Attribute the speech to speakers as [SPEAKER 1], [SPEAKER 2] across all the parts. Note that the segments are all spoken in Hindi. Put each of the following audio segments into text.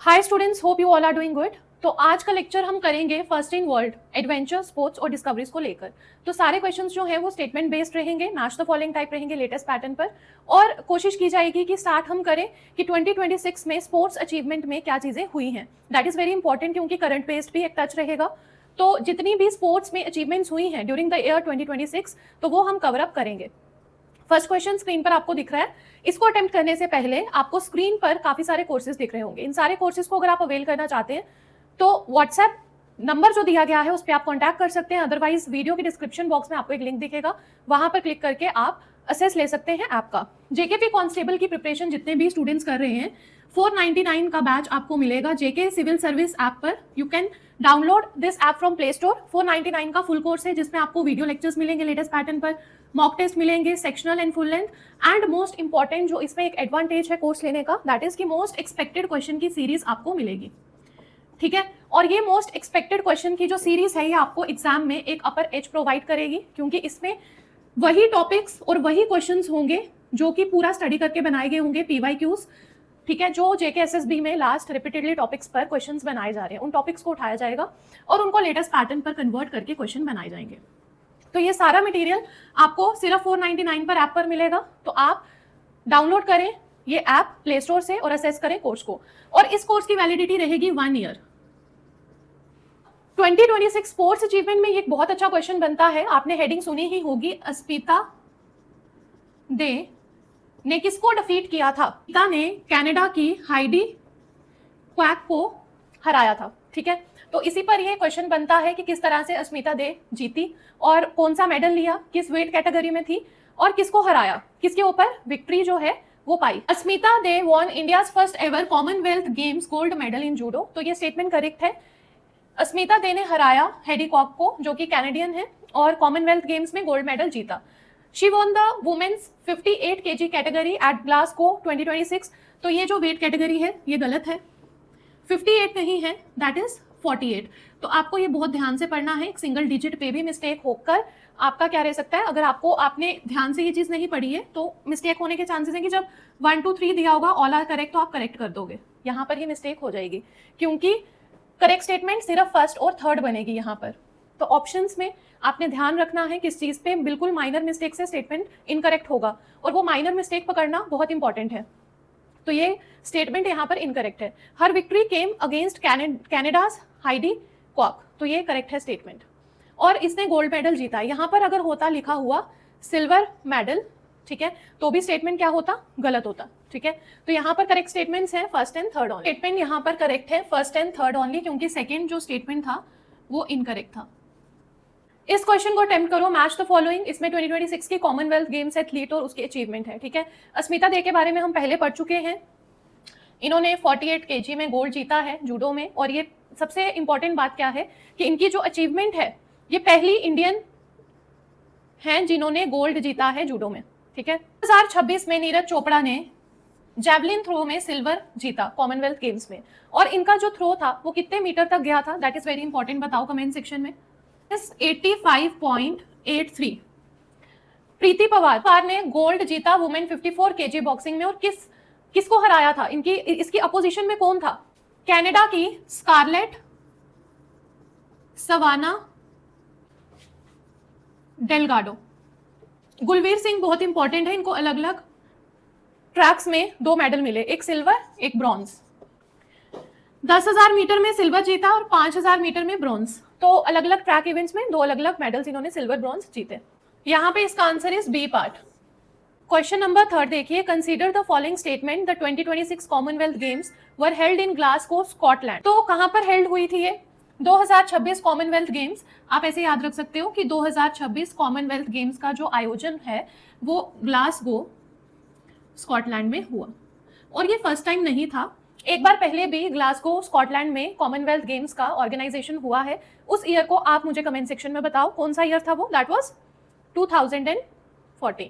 [SPEAKER 1] Hi students, hope you all are doing good. तो आज का लेक्चर हम करेंगे first in world adventure, sports और डिस्कवरीज को लेकर। तो सारे क्वेश्चंस जो हैं वो स्टेटमेंट बेस्ड रहेंगे, मैच द फॉलोइंग टाइप रहेंगे लेटेस्ट पैटर्न पर। और कोशिश की जाएगी कि स्टार्ट हम करें कि 2026 में स्पोर्ट्स अचीवमेंट में क्या चीज़ें हुई हैं। दैट इज़ वेरी इंपॉर्टेंट क्योंकि करंट बेस्ड भी एक टच रहेगा। तो जितनी भी स्पोर्ट्स में अचीवमेंट्स हुई हैं ड्यूरिंग द ईयर 2026 तो वो हम कवर अप करेंगे। फर्स्ट क्वेश्चन स्क्रीन पर आपको दिख रहा है। इसको अटेम्प्ट करने से पहले आपको स्क्रीन पर काफी सारे कोर्सेज दिख रहे होंगे। इन सारे कोर्सेज को अगर आप अवेल करना चाहते हैं तो व्हाट्सएप नंबर जो दिया गया है उस पर आप कॉन्टैक्ट कर सकते हैं। अदरवाइज वीडियो के डिस्क्रिप्शन बॉक्स में आपको एक लिंक दिखेगा, वहां पर क्लिक करके आप असेस ले सकते हैं ऐप का। जेकेपी कांस्टेबल की प्रिपरेशन जितने भी स्टूडेंट्स कर रहे हैं 499 का बैच आपको मिलेगा जेके सिविल सर्विस ऐप पर। You can download this app from play store. 499 का फुल कोर्स है जिसमें आपको वीडियो लेक्चर्स मिलेंगे लेटेस्ट पैटर्न पर, मॉक टेस्ट मिलेंगे, sectional and full length, and most important जो इसमें एक एडवांटेज है कोर्स लेने का, दैट इज कि मोस्ट एक्सपेक्टेड क्वेश्चन की सीरीज आपको मिलेगी। ठीक है, और ये मोस्ट एक्सपेक्टेड क्वेश्चन की जो सीरीज है ये आपको एग्जाम में एक अपर एज प्रोवाइड करेगी, क्योंकि इसमें वही टॉपिक्स और वही क्वेश्चंस होंगे जो कि पूरा स्टडी करके बनाए गए होंगे, पीवाईक्यूज। ठीक है, जो जेकेएसएसबी में लास्ट रिपीटेडली टॉपिक्स पर क्वेश्चंस बनाए जा रहे हैं उन टॉपिक्स को उठाया जाएगा और उनको लेटेस्ट पैटर्न पर कन्वर्ट करके क्वेश्चन बनाए जाएंगे। तो ये सारा मटेरियल आपको सिर्फ 499 पर ऐप पर मिलेगा। तो आप डाउनलोड करें ये ऐप प्ले स्टोर से और असेस करें कोर्स को। और इस कोर्स की वैलिडिटी रहेगी 1 ईयर। 2026 स्पोर्ट्स अचीवमेंट में ये एक बहुत अच्छा क्वेश्चन बनता है। आपने हेडिंग सुनी ही होगी, अस्मिता दे ने किसको डिफीट किया था? अस्मिता ने कनाडा की हाइडी क्वैक को हराया था। ठीक है, तो इसी पर यह क्वेश्चन बनता है कि किस तरह से अस्मिता दे जीती और कौन सा मेडल लिया, किस वेट कैटेगरी में थी और किसको हराया, किसके ऊपर विक्ट्री जो है वो पाई। Asmita they won India's first ever Commonwealth Games gold medal in judo. तो ये स्टेटमेंट करेक्ट है। अस्मिता दे ने हराया हेडी कॉक को जो कि कैनेडियन है और कॉमनवेल्थ गेम्स में गोल्ड मेडल जीता। She won the women's 58 kg category at Glasgow 2026। तो ये जो वेट कैटेगरी है ये गलत है, 58 नहीं है, दैट इज 48। तो आपको ये बहुत ध्यान से पढ़ना है। एक सिंगल डिजिट पे भी मिस्टेक होकर आपका क्या रह सकता है, अगर आपने ध्यान से ये चीज नहीं पढ़ी है तो मिस्टेक होने के चांसेस हैं कि जब 1 2 3 दिया होगा ऑल आर करेक्ट तो आप करेक्ट कर दोगे, यहाँ पर ये मिस्टेक हो जाएगी क्योंकि करेक्ट स्टेटमेंट सिर्फ फर्स्ट और थर्ड बनेगी यहाँ पर। तो ऑप्शंस में आपने ध्यान रखना है किस चीज पे बिल्कुल माइनर मिस्टेक से स्टेटमेंट इनकरेक्ट होगा, और वो माइनर मिस्टेक पकड़ना बहुत इंपॉर्टेंट है। तो ये स्टेटमेंट यहाँ पर इनकरेक्ट है। हर विक्ट्री केम अगेंस्ट कैनेडाज हाइडी क्वॉक। तो ये करेक्ट है स्टेटमेंट, और इसने गोल्ड मेडल जीता। यहाँ पर अगर होता लिखा हुआ सिल्वर मेडल, ठीक है, तो भी स्टेटमेंट क्या होता, गलत होता। ठीक है, तो यहाँ पर करेक्ट स्टेटमेंट्स हैं first and third only. Statement यहाँ पर करेक्ट है फर्स्ट एंड थर्ड ओनली, क्योंकि सेकंड जो स्टेटमेंट था वो इनकरेक्ट था। इस क्वेश्चन को अटेम्प्ट करो, मैच द फॉलोइंग। इसमें 2026 की कॉमनवेल्थ गेम्स एथलीट और उसकी अचीवमेंट है। ठीक है, अस्मिता दे के बारे में हम पहले पढ़ चुके हैं। इन्होंने 48 kg में गोल्ड जीता है जूडो में, और ये सबसे इंपॉर्टेंट बात क्या है कि इनकी जो अचीवमेंट है ये पहली इंडियन हैं जिन्होंने गोल्ड जीता है जूडो में। ठीक है, 2026 में नीरज चोपड़ा ने जैवलिन थ्रो में सिल्वर जीता कॉमनवेल्थ गेम्स में, और इनका जो थ्रो था वो कितने मीटर तक गया था, दैट इज वेरी इंपॉर्टेंट, बताओ कमेंट सेक्शन में। 85.83। प्रीति पवार ने गोल्ड जीता वुमेन 54 kg बॉक्सिंग में, और किसको हराया था, इसकी अपोजिशन में कौन था? कनाडा की Scarlett Savannah Delgado. Gulveer Singh बहुत इंपॉर्टेंट है, इनको अलग अलग ट्रैक्स में 2 मेडल मिले, एक सिल्वर एक ब्रॉन्ज। 10,000 मीटर में सिल्वर जीता और 5,000 मीटर में ब्रॉन्ज। तो अलग अलग ट्रैक इवेंट्स में 2 अलग अलग मेडल्स इन्होंने सिल्वर ब्रॉन्ज जीते। यहाँ पे इसका answer is B part. Question number 3 देखिए, consider the following statement, the 2026 Commonwealth Games were held in Glasgow Scotland. तो कहां पर हेल्ड हुई थी ये? 2026 कॉमनवेल्थ गेम्स, आप ऐसे याद रख सकते हो कि 2026 कॉमनवेल्थ गेम्स का जो आयोजन है वो ग्लासगो स्कॉटलैंड में हुआ, और ये फर्स्ट टाइम नहीं था। एक बार पहले भी ग्लासगो स्कॉटलैंड में कॉमनवेल्थ गेम्स का ऑर्गेनाइजेशन हुआ है। उस ईयर को आप मुझे कमेंट सेक्शन में बताओ कौन सा ईयर था वो, दैट वाज 2014।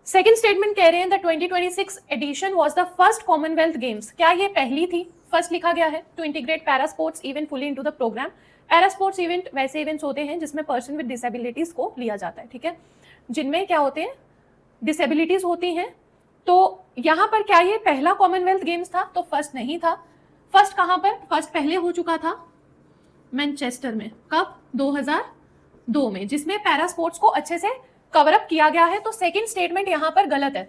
[SPEAKER 1] सेकेंड स्टेटमेंट कह रहे हैं the 2026 edition was the first Commonwealth Games. क्या ये पहली थी? फर्स्ट लिखा गया है। To integrate para sports event fully into the programme. Para sports event वैसे इवेंट्स होते हैं जिसमें पर्सन विद डिसेबिलिटीज को लिया जाता है। ठीक है, जिनमें क्या होते हैं, डिसेबिलिटीज होती हैं। तो यहाँ पर क्या ये पहला कॉमनवेल्थ गेम्स था? तो फर्स्ट नहीं था। फर्स्ट कहां पर? फर्स्ट पहले हो चुका था मैनचेस्टर में, कब? 2002 में, जिसमें पैरा स्पोर्ट्स को अच्छे से कवर अप किया गया है। तो सेकंड स्टेटमेंट यहां पर गलत है।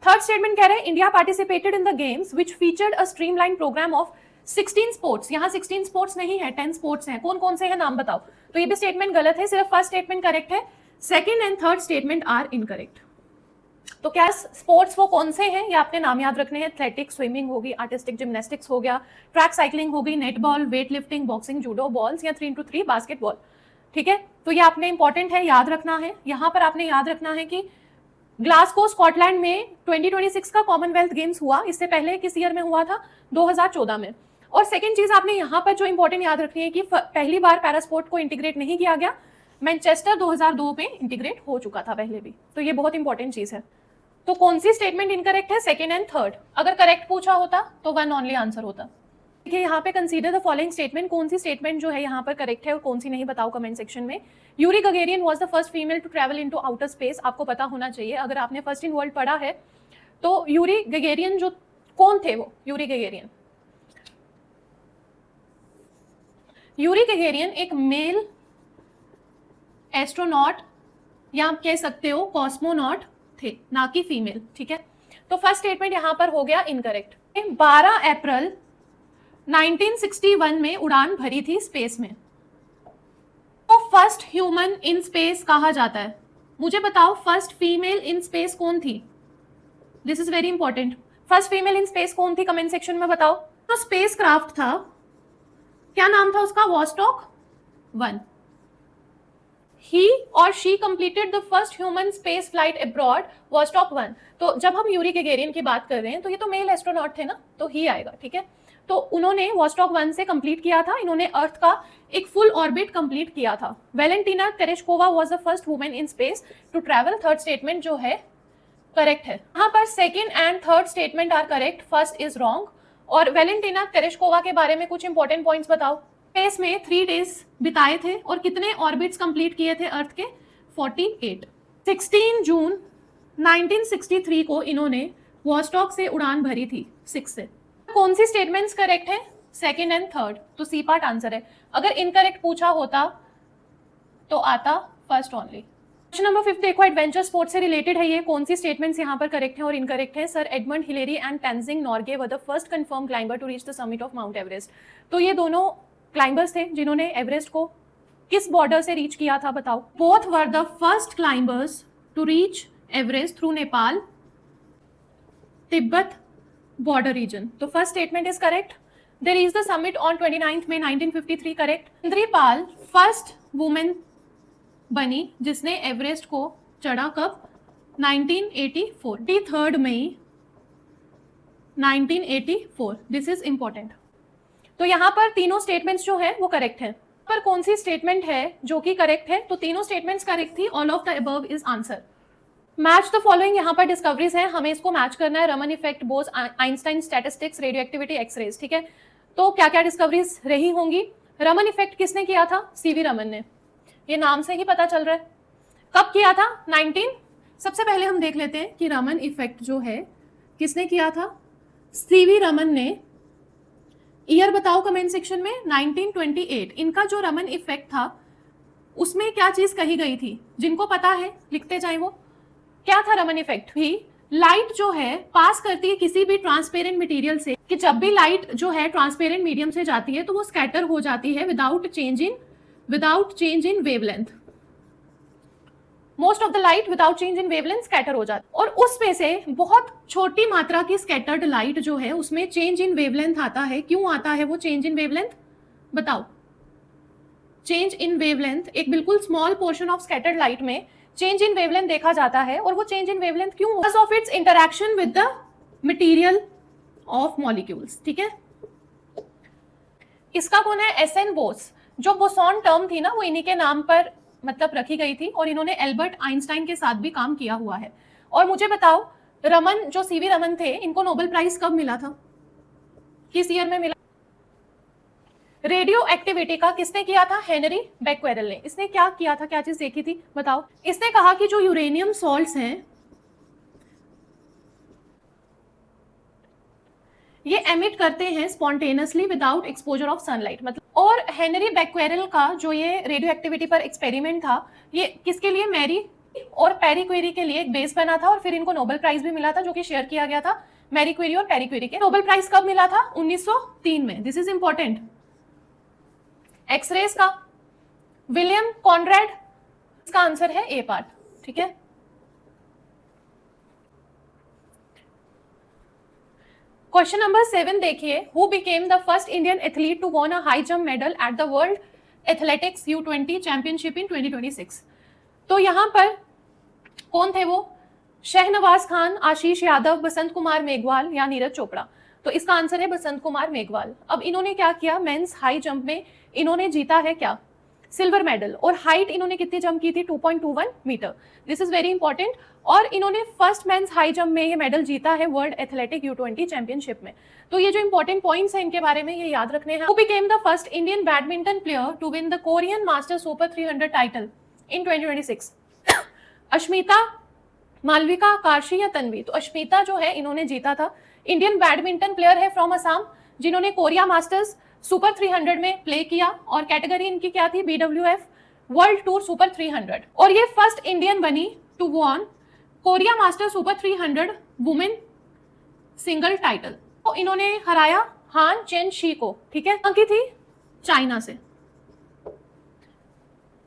[SPEAKER 1] थर्ड स्टेटमेंट कह रहे हैं India participated in the games which featured a streamline programme of 16 sports. यहाँ 16 स्पोर्ट्स नहीं है, 10 स्पोर्ट्स हैं। कौन कौन से हैं नाम बताओ। तो ये भी स्टेटमेंट गलत है, सिर्फ फर्स्ट स्टेटमेंट करेक्ट है, second and third statement are incorrect. तो क्या स्पोर्ट्स वो कौन से हैं, ये आपने नाम याद रखने हैं। एथलेटिक्स, स्विमिंग होगी, आर्टिस्टिक जिम्नास्टिक्स हो गया, ट्रैक साइकिलिंग होगी, netball, weight lifting, boxing, judo, balls या 3x3 बास्केटबॉल। ठीक है, तो ये आपने इंपॉर्टेंट है, याद रखना है। यहां पर आपने याद रखना है कि ग्लासगो स्कॉटलैंड में 2026 का कॉमनवेल्थ गेम्स हुआ। इससे पहले किस ईयर में हुआ था? 2014 में। और सेकंड चीज आपने यहाँ पर जो इंपॉर्टेंट याद रखनी है कि पहली बार पैरास्पोर्ट को इंटीग्रेट नहीं किया गया, मैनचेस्टर 2002 में इंटीग्रेट हो चुका था पहले भी। तो ये बहुत इंपॉर्टेंट चीज है। तो कौन सी स्टेटमेंट इनकरेक्ट है? Second and third. अगर करेक्ट पूछा होता तो वन ओनली आंसर होता। देखिए यहाँ पे कंसीडर द फॉलोइंग स्टेटमेंट, कौन सी स्टेटमेंट जो है यहाँ पर करेक्ट है और कौन सी नहीं, बताओ कमेंट सेक्शन में। Yuri Gagarin was the first female to travel into outer space. आपको पता होना चाहिए, अगर आपने फर्स्ट इन वर्ल्ड पढ़ा है तो यूरी गगेरियन जो कौन थे वो? यूरी गगेरियन, यूरी गगेरियन एक मेल एस्ट्रोनॉट या आप कह सकते हो कॉस्मोनॉट थे, ना कि फीमेल। ठीक है, तो फर्स्ट स्टेटमेंट यहां पर हो गया इनकरेक्ट। 12 अप्रैल 1961 में उड़ान भरी थी स्पेस में। तो फर्स्ट ह्यूमन इन स्पेस कहा जाता है। मुझे बताओ फर्स्ट फीमेल इन स्पेस कौन थी? This is very important. First female in space कौन थी, कमेंट सेक्शन में बताओ। तो स्पेस क्राफ्ट था, क्या नाम था उसका? Vostok 1। He or she completed the first human space flight abroad, Vostok 1। तो जब हम यूरी गगेरियन की बात कर रहे हैं तो ये तो मेल एस्ट्रोनॉट थे ना, तो ही आएगा। ठीक है, तो उन्होंने वॉस्टॉक 1 से कंप्लीट किया था, इन्होंने अर्थ का एक फुल ऑर्बिट कंप्लीट किया था। Valentina Tereshkova was the first women in space to travel. Third statement जो है करेक्ट है। यहाँ पर second and third statement are correct, first is wrong. और वेलेंटिना तेरेश्कोवा के बारे में कुछ इंपॉर्टेंट पॉइंट्स बताओ। स्पेस में 3 डेज बिताए थे और कितने ऑर्बिट्स कंप्लीट किए थे अर्थ के? 48। 16 जून 1963 को इन्होंने वॉस्टॉक से उड़ान भरी थी 6 से। कौन सी स्टेटमेंट्स करेक्ट है? सेकंड एंड थर्ड, तो सी पार्ट आंसर है। अगर इनकरेक्ट पूछा होता तो आता फर्स्ट ओनली। क्वेश्चन नंबर 5 देखो, एडवेंचर स्पोर्ट्स से रिलेटेड है ये। कौन सी स्टेटमेंट्स यहाँ पर करेक्ट है और इनकरेक्ट है? Sir Edmund Hillary and Tenzing Norgay were the first confirm climber to reach the summit of Mount Everest. तो ये दोनों क्लाइंबर्स थे जिन्होंने एवरेस्ट को किस बॉर्डर से रीच किया था, बताओ। Both were the first climbers to reach Everest through Nepal Tibet border region. तो first statement is correct. They reach the summit on 29 May 1953, correct. Indrapal first women बनी जिसने एवरेस्ट को चढ़ा, कब? 1984, 23 मई 1984। This is important. तो यहां पर तीनों स्टेटमेंट्स जो है वो करेक्ट है। पर कौन सी स्टेटमेंट है जो कि करेक्ट है? तो तीनों स्टेटमेंट्स करेक्ट थी। All of the above is answer. Match the following यहाँ पर डिस्कवरीज है, हमें इसको मैच करना है। Raman effect, Bose, Einstein statistics, radio activity, X rays. ठीक है, तो क्या क्या डिस्कवरीज रही होंगी? रमन इफेक्ट किसने किया था? सीवी रमन ने। ये नाम से ही पता चल रहा है। कब किया था? 19। सबसे पहले हम देख लेते हैं कि रमन इफेक्ट जो है किसने किया था? सीवी रमन ने। ईयर बताओ कमेंट सेक्शन में। 1928। इनका जो रमन इफेक्ट था उसमें क्या चीज कही गई थी? जिनको पता है लिखते जाए। वो क्या था रमन इफेक्ट? भी लाइट जो है पास करती है किसी भी ट्रांसपेरेंट मटेरियल से, कि जब भी लाइट जो है ट्रांसपेरेंट मीडियम से जाती है तो वो स्कैटर हो जाती है without change in wavelength. Most of the light without change in wavelength scatter हो जाती है। और उसमें से बहुत छोटी मात्रा की स्कैटर्ड लाइट जो है उसमें चेंज इन वेवलेंथ आता है। क्यों आता है वो चेंज इन वेवलेंथ, बताओ। चेंज इन वेवलेंथ, एक बिल्कुल small portion of scattered light में चेंज इन वेवलेंथ देखा जाता है। और वो चेंज इन वेवलेंथ क्यों? Because of its interaction with the material of molecules. ठीक है, इसका कौन है? एसएन बोस। जो बोसॉन टर्म थी ना वो इन्हीं के नाम पर मतलब रखी गई थी और इन्होंने एल्बर्ट आइंस्टाइन के साथ भी काम किया हुआ है। और मुझे बताओ रमन, जो सीवी रमन थे, इनको नोबेल प्राइज कब मिला था? किस ईयर में मिला? रेडियो एक्टिविटी का किसने किया था? हेनरी बेक्वेरेल ने। इसने क्या किया था, क्या चीज देखी थी, बताओ। इसने कहा कि जो यूरेनियम सॉल्ट्स हैं ये एमिट करते हैं spontaneously without exposure of sunlight, मतलब। और हेनरी बैक्वेरेल का जो ये रेडियो एक्टिविटी पर एक्सपेरिमेंट था, ये किसके लिए, मैरी और पेरी क्वेरी के लिए एक बेस बना था, और फिर इनको नोबेल प्राइज भी मिला था जो कि शेयर किया गया था मैरी क्वेरी और पेरी क्वेरी के। नोबेल प्राइज कब मिला था? 1903 में। This is important. एक्सरेज का विलियम कॉनरेड, इसका आंसर है ए पार्ट, ठीक है। क्वेश्चन नंबर 7 देखिए, who became the first Indian athlete to won a high jump medal at the world athletics U20 championship in 2026। तो यहां पर कौन थे वो? शहनवाज खान, आशीष यादव, बसंत कुमार मेघवाल या नीरज चोपड़ा। तो इसका आंसर है बसंत कुमार मेघवाल। अब इन्होंने क्या किया, मेंस हाई जंप में इन्होंने जीता है क्या, सिल्वर मेडल, और हाइट इन्होंने कितनी जंप की थी, 2.21 मीटर। This is very important. और इन्होंने फर्स्ट मेंस हाई जंप में ये मेडल जीता है वर्ल्ड एथलेटिक U20 चैंपियनशिप में। तो ये जो इंपॉर्टेंट पॉइंट्स हैं इनके बारे में ये याद रखने हैं। Who became the first Indian badminton player to win the Korean Master super 300 title in 2026? Ashmita, Malvika, Karshi या तन्वी? तो अश्मिता जो है इन्होंने जीता था। इंडियन बैडमिंटन प्लेयर है फ्रॉम असम, जिन्होंने कोरिया मास्टर्स सुपर 300 में प्ले किया, और कैटेगरी इनकी क्या थी, BWF वर्ल्ड टूर सुपर 300। और ये फर्स्ट इंडियन बनी to won Korea master super 300 women single title. तो इन्होंने हराया हान चेन शी को, ठीक है, की थी चाइना से।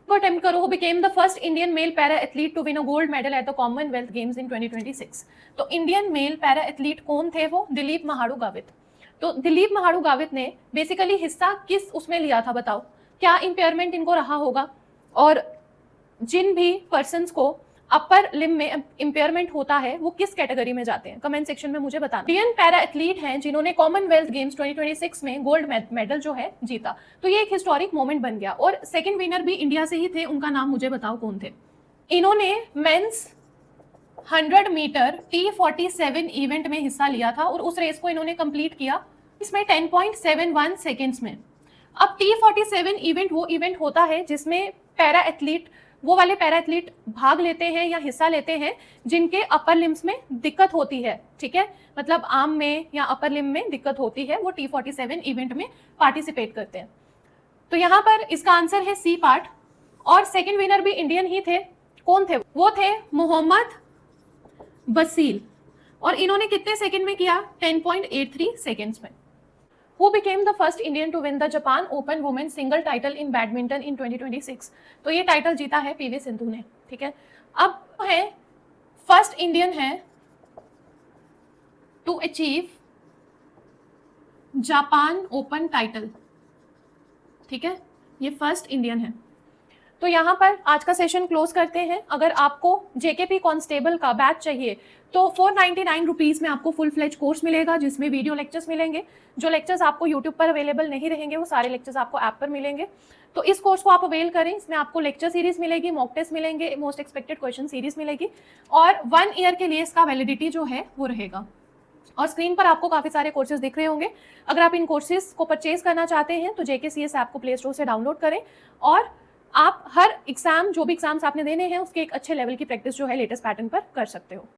[SPEAKER 1] अटेम्प्ट करो, who became the first Indian male para athlete to win a gold medal at the Commonwealth Games in 2026। तो इंडियन मेल पैरा एथलीट कौन थे वो? दिलीप महाड़ू गावित। तो दिलीप महाड़ू गावित ने बेसिकली हिस्सा किस उसमें लिया था, बताओ, क्या इंपेयरमेंट इनको रहा होगा? और जिन भी पर्सन्स को अपर लिम में इंपेयरमेंट होता है वो किस कैटेगरी में जाते हैं, कमेंट सेक्शन में मुझे बताना। इंडियन पैरा एथलीट हैं जिन्होंने कॉमनवेल्थ गेम्स 2026 में गोल्ड मेडल जो है जीता। तो ये एक हिस्टोरिक मोमेंट बन गया। और सेकंड विनर भी इंडिया से ही थे, उनका नाम मुझे बताओ कौन थे। इन्होंने मेंस 100 मीटर T47 इवेंट में हिस्सा लिया था, और उस रेस को इन्होंने कंप्लीट किया इसमें 10.71 सेकेंड्स में। अब T47 इवेंट वो इवेंट होता है जिसमें पैरा एथलीट, वो वाले पैरा एथलीट भाग लेते हैं या हिस्सा लेते हैं जिनके अपर लिम्स में दिक्कत होती है, ठीक है, मतलब आर्म में या अपर लिम में दिक्कत होती है, वो T47 इवेंट में पार्टिसिपेट करते हैं। तो यहाँ पर इसका आंसर है सी पार्ट। और सेकंड विनर भी इंडियन ही थे, कौन थे वो? थे मोहम्मद बसील, और इन्होंने कितने सेकंड में किया? 10.83 सेकंड्स में। Who became the first Indian to win the Japan Open Women's Single Title in Badminton in 2026? तो ये टाइटल जीता है PV सिंधु ने, ठीक है। अब है फर्स्ट इंडियन है to achieve Japan open title, ठीक है, ये फर्स्ट इंडियन है। तो यहाँ पर आज का सेशन क्लोज करते हैं। अगर आपको JKP कांस्टेबल का बैच चाहिए तो 499 रुपीज़ में आपको फुल फ्लेज कोर्स मिलेगा, जिसमें वीडियो लेक्चर्स मिलेंगे। जो लेक्चर्स आपको यूट्यूब पर अवेलेबल नहीं रहेंगे वो सारे लेक्चर्स आपको ऐप पर मिलेंगे। तो इस कोर्स को आप अवेल करें। इसमें आपको लेक्चर सीरीज मिलेगी, मॉक टेस्ट मिलेंगे, मोस्ट एक्सपेक्टेड क्वेश्चन सीरीज मिलेगी, और 1 ईयर के लिए इसका वैलिडिटी जो है वो रहेगा। और स्क्रीन पर आपको काफ़ी सारे कोर्सेज दिख रहे होंगे। अगर आप इन कोर्सेज को परचेज करना चाहते हैं तो JKCS ऐप को प्ले स्टोर से डाउनलोड करें, और आप हर एग्जाम, जो भी एग्जाम्स आपने देने हैं उसके एक अच्छे लेवल की प्रैक्टिस जो है लेटेस्ट पैटर्न पर कर सकते हो।